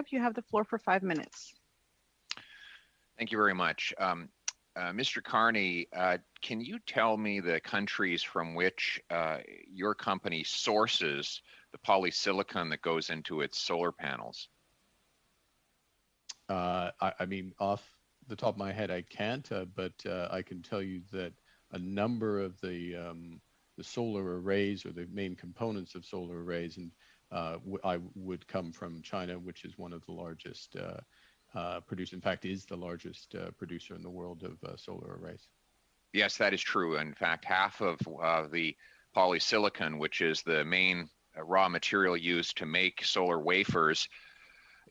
Poilievre, you have the floor for 5 minutes. Thank you very much. Mr. Carney, can you tell me the countries from which your company sources the polysilicon that goes into its solar panels? I mean, off the top of my head, I can't, but I can tell you that a number of the solar arrays, or the main components of solar arrays, and I would come from China, which is one of the largest producers. In fact, is the largest producer in the world of solar arrays. Yes, that is true. In fact, half of the polysilicon, which is the main raw material used to make solar wafers,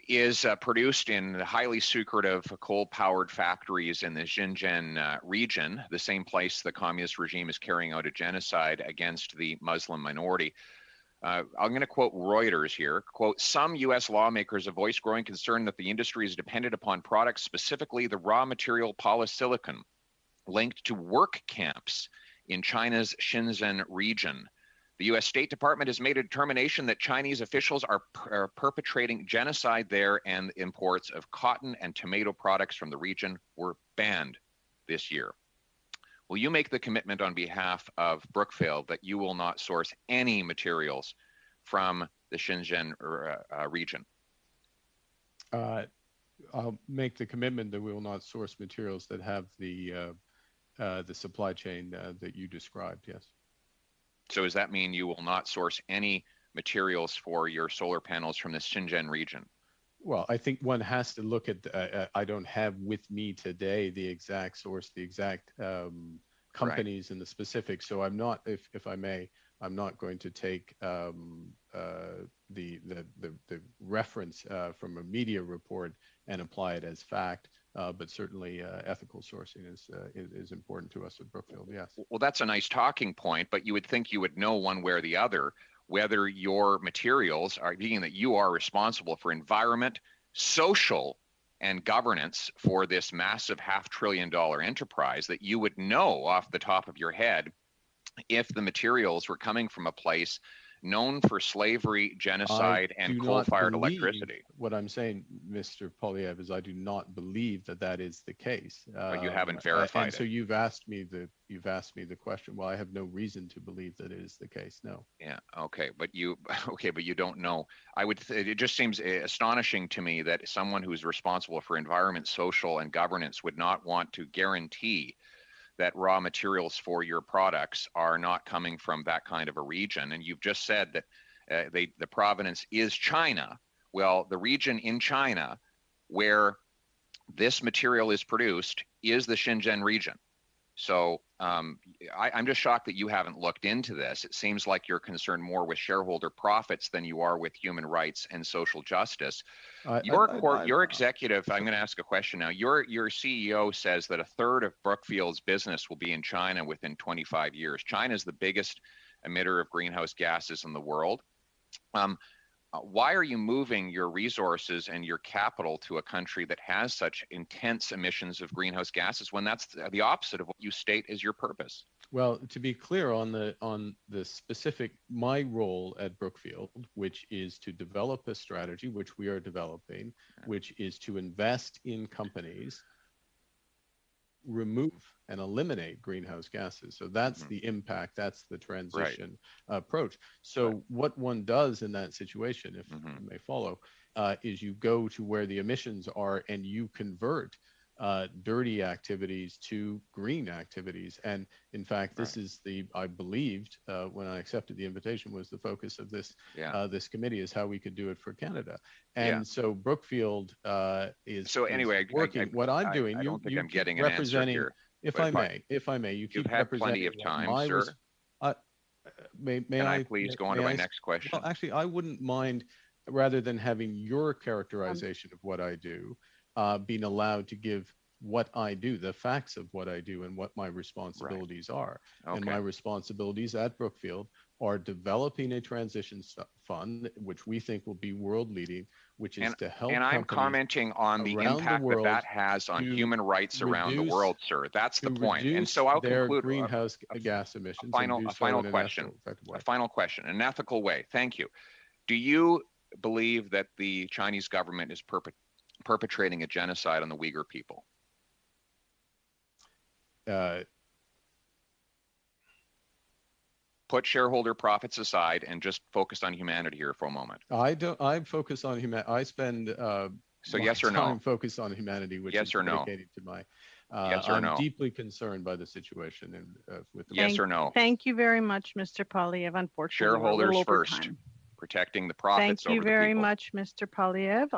is produced in highly secretive coal-powered factories in the Xinjiang region, the same place the communist regime is carrying out a genocide against the Muslim minority. I'm going to quote Reuters here. Quote, some U.S. lawmakers have voiced growing concern that the industry is dependent upon products, specifically the raw material polysilicon, linked to work camps in China's Xinjiang region. The U.S. State Department has made a determination that Chinese officials are perpetrating genocide there, and imports of cotton and tomato products from the region were banned this year. Will you make the commitment on behalf of Brookfield that you will not source any materials from the Xinjiang region? I'll make the commitment that we will not source materials that have the supply chain that you described, yes. So does that mean you will not source any materials for your solar panels from the Xinjiang region? Well, I think one has to look at, I don't have with me today the exact source, the exact companies and the specifics. So I'm not, if I may, I'm not going to take the reference from a media report and apply it as fact. But certainly ethical sourcing is important to us at Brookfield, yes. Well, that's a nice talking point, but you would think you would know one way or the other whether your materials are, being that you are responsible for environment, social, and governance for this massive $500 billion enterprise, that you would know off the top of your head if the materials were coming from a place known for slavery, genocide, and coal-fired electricity. What I'm saying, Mr. Poilievre, is I do not believe that that is the case. But you haven't verified it. So you've asked me the question. Well, I have no reason to believe that it is the case. No. Yeah. Okay. But you don't know. It just seems astonishing to me that someone who's responsible for environment, social, and governance would not want to guarantee that raw materials for your products are not coming from that kind of a region. And you've just said that the provenance is China. Well, the region in China where this material is produced is the Xinjiang region. So I'm just shocked that you haven't looked into this. It seems like you're concerned more with shareholder profits than you are with human rights and social justice. Your executive, I'm going to ask a question now. Your CEO says that a third of Brookfield's business will be in China within 25 years. China is the biggest emitter of greenhouse gases in the world. Why are you moving your resources and your capital to a country that has such intense emissions of greenhouse gases when that's the opposite of what you state is your purpose? Well, to be clear on the specific, my role at Brookfield, which is to develop a strategy, which we are developing, which is to invest in companies, remove and eliminate greenhouse gases. So that's the impact, that's the transition approach. So what one does in that situation, if you may follow, is you go to where the emissions are and you convert dirty activities to green activities. And in fact, this is I believed when I accepted the invitation, was the focus of this this committee, is how we could do it for Canada. And so Brookfield is so anyway is working. What I'm doing, I don't think I'm getting an answer here. If I may, you keep had plenty of time, sir. May I please go on to my next question? Well, actually, I wouldn't mind, rather than having your characterization of what I do, being allowed to give what I do, the facts of what I do and what my responsibilities are. And my responsibilities at Brookfield are developing a transition fund, which we think will be world leading, which is to help. And I'm commenting on the impact that has on human rights around the world, sir. That's the point. And so I'll conclude. Greenhouse gas emissions. A final question, an ethical way. Thank you. Do you believe that the Chinese government is perpetrating a genocide on the Uyghur people? Put shareholder profits aside and just focus on humanity here for a moment. I focus on humanity. I spend so my yes or no? time focused on humanity, which yes is or no? dedicated to my. Yes or I'm no? deeply concerned by the situation and with the. Yes or no? Thank you very much, Mr. Poilievre. Unfortunately, we're a Shareholders little over first, time. protecting the profits Thank you over the very people. much, Mr. Poilievre.